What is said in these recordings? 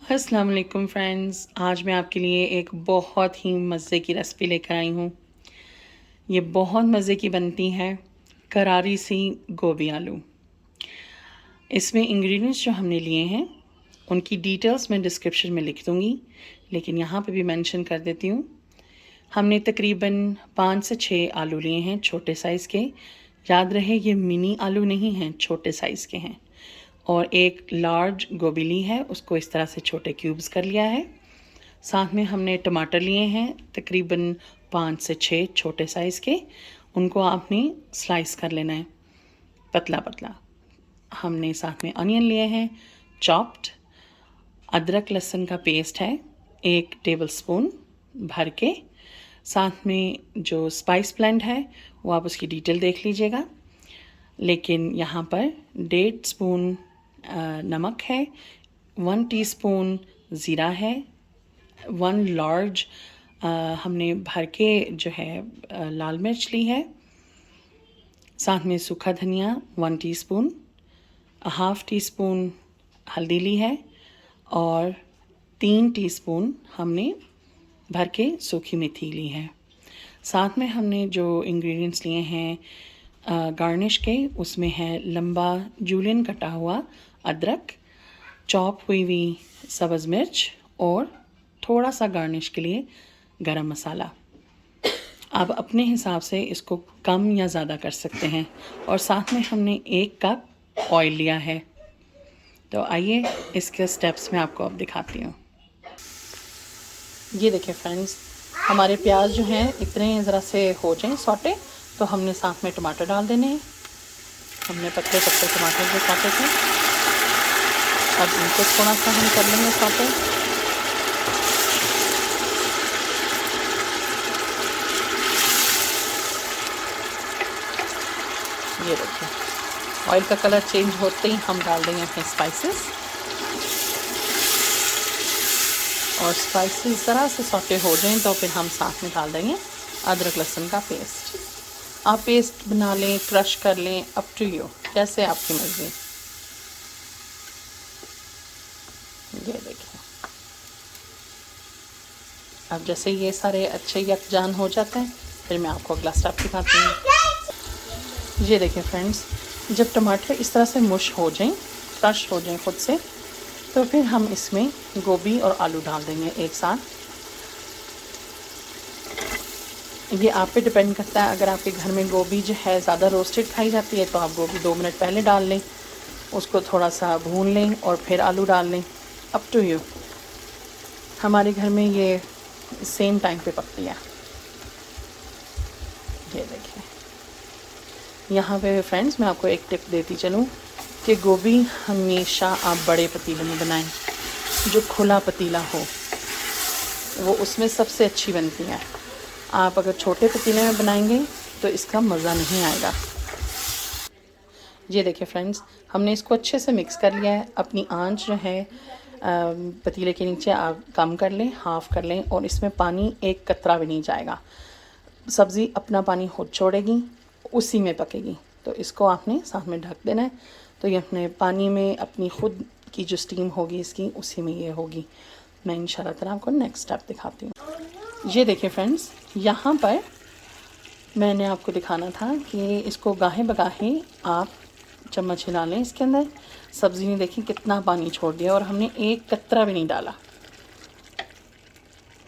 अस्सलाम वालेकुम फ्रेंड्स, आज मैं आपके लिए एक बहुत ही मज़े की रेसिपी लेकर आई हूँ। ये बहुत मज़े की बनती है, करारी सी गोभी आलू। इसमें इंग्रेडिएंट्स जो हमने लिए हैं उनकी डिटेल्स मैं डिस्क्रिप्शन में लिख दूँगी, लेकिन यहाँ पे भी मेंशन कर देती हूँ। हमने तकरीबन 5 से 6 आलू लिए हैं छोटे साइज़ के। याद रहे ये मिनी आलू नहीं हैं, छोटे साइज़ के हैं। और एक लार्ज गोभी ली है, उसको इस तरह से छोटे क्यूब्स कर लिया है। साथ में हमने टमाटर लिए हैं तकरीबन 5 से 6 छोटे साइज़ के। उनको आपने स्लाइस कर लेना है पतला पतला। हमने साथ में अनियन लिए हैं चॉप्ड। अदरक लहसुन का पेस्ट है 1 टेबलस्पून भर के। साथ में जो स्पाइस ब्लेंड है वो आप उसकी डिटेल देख लीजिएगा। लेकिन यहाँ पर 1.5 स्पून नमक है, 1 टीस्पून ज़ीरा है, 1 लार्ज हमने भर के जो है लाल मिर्च ली है। साथ में सूखा धनिया 1 टीस्पून, हाफ़ टी स्पून हल्दी ली है और 3 टीस्पून हमने भर के सूखी मेथी ली है। साथ में हमने जो इंग्रेडिएंट्स लिए हैं गार्निश के, उसमें है लंबा जूलियन कटा हुआ अदरक, चॉप हुई हुई सब्ज़ मिर्च और थोड़ा सा गार्निश के लिए गरम मसाला। आप अपने हिसाब से इसको कम या ज़्यादा कर सकते हैं। और साथ में हमने 1 कप ऑयल लिया है। तो आइए इसके स्टेप्स मैं आपको अब दिखाती हूँ। ये देखिए फ्रेंड्स, हमारे प्याज जो हैं इतने ज़रा से हो जाएं सॉटे, तो हमने साथ में टमाटर डाल देने हैं। हमने पतले पतले टमाटर जो काटे थे, अब इनको थोड़ा सा हम कर लेंगे सॉटे। ये देखिए, ऑयल का कलर चेंज होते ही हम डाल देंगे अपने स्पाइसेस। और स्पाइसेस ज़रा से सॉटे हो जाएं तो फिर हम साथ में डाल देंगे अदरक लहसुन का पेस्ट। आप पेस्ट बना लें, क्रश कर लें, अप टू यू, जैसे आपकी मर्ज़ी। ये देखिए, अब जैसे ये सारे अच्छे यकजान हो जाते हैं, फिर मैं आपको अगला स्टेप दिखाती हूँ। ये देखिए फ्रेंड्स, जब टमाटर इस तरह से मुश हो जाएं, क्रश हो जाएं खुद से, तो फिर हम इसमें गोभी और आलू डाल देंगे एक साथ। ये आप पे डिपेंड करता है, अगर आपके घर में गोभी जो है ज़्यादा रोस्टेड खाई जाती है तो आप गोभी 2 मिनट पहले डाल लें, उसको थोड़ा सा भून लें और फिर आलू डाल लें। Up to you. हमारे घर में ये सेम टाइम पे पकती है। ये देखिए, यहाँ पे फ्रेंड्स मैं आपको एक टिप देती चलूँ कि गोभी हमेशा आप बड़े पतीले में बनाएं, जो खुला पतीला हो, वो उसमें सबसे अच्छी बनती है। आप अगर छोटे पतीले में बनाएंगे तो इसका मज़ा नहीं आएगा। ये देखिए फ्रेंड्स, हमने इसको अच्छे से मिक्स कर लिया है। अपनी आंच जो है पतीले के नीचे आप कम कर लें, हाफ़ कर लें, और इसमें पानी एक कतरा भी नहीं जाएगा। सब्ज़ी अपना पानी खुद छोड़ेगी, उसी में पकेगी। तो इसको आपने साथ में ढक देना है, तो ये अपने पानी में अपनी खुद की जो स्टीम होगी इसकी, उसी में ये होगी। मैं इंशाल्लाह ताला आपको नेक्स्ट स्टेप दिखाती हूँ। ये देखिए फ्रेंड्स, यहाँ पर मैंने आपको दिखाना था कि इसको गाहे बगाहे आप चम्मच हिला लें इसके अंदर। सब्ज़ी ने देखिए कितना पानी छोड़ दिया और हमने एक कतरा भी नहीं डाला।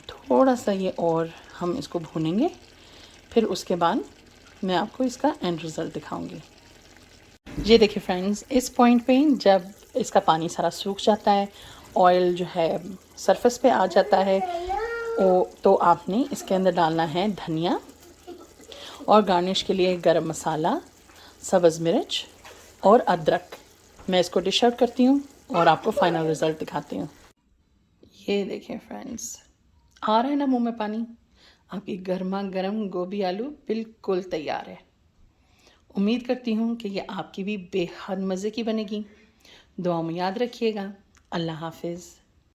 थोड़ा सा ये और हम इसको भूनेंगे, फिर उसके बाद मैं आपको इसका एंड रिज़ल्ट दिखाऊंगी। ये देखिए फ्रेंड्स, इस पॉइंट पे जब इसका पानी सारा सूख जाता है, ऑयल जो है सरफेस पे आ जाता है, तो आपने इसके अंदर डालना है धनिया और गार्निश के लिए गरम मसाला, सब्ज़ मिर्च और अदरक। मैं इसको डिश आउट करती हूँ और आपको फाइनल रिज़ल्ट दिखाती हूँ। ये देखिए फ्रेंड्स, आ रहा है ना मुंह में पानी। आपकी गर्मा गर्म गोभी आलू बिल्कुल तैयार है। उम्मीद करती हूँ कि ये आपकी भी बेहद मज़े की बनेगी। दुआ में याद रखिएगा। अल्लाह हाफिज़।